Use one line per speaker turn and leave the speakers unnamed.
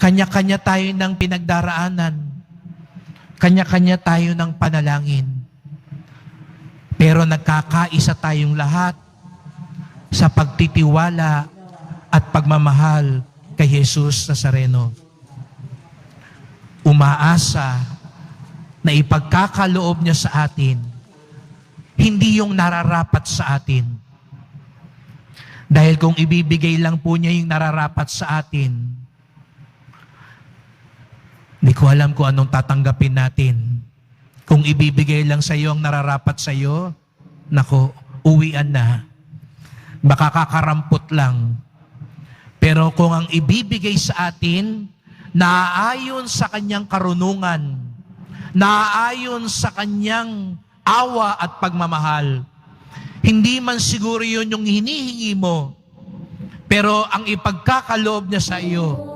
Kanya-kanya tayo ng pinagdaraanan. Kanya-kanya tayo ng panalangin. Pero nagkakaisa tayong lahat sa pagtitiwala at pagmamahal kay Jesus Nazareno. Umaasa na ipagkakaloob niya sa atin, hindi yung nararapat sa atin. Dahil kung ibibigay lang po niya yung nararapat sa atin, hindi ko alam kung anong tatanggapin natin. Kung ibibigay lang sa iyo ang nararapat sa iyo, nako, uwian na. Baka kakarampot lang. Pero kung ang ibibigay sa atin, naaayon sa kanyang karunungan, naaayon sa kanyang awa at pagmamahal, hindi man siguro yun yung hinihingi mo, pero ang ipagkakaloob niya sa iyo,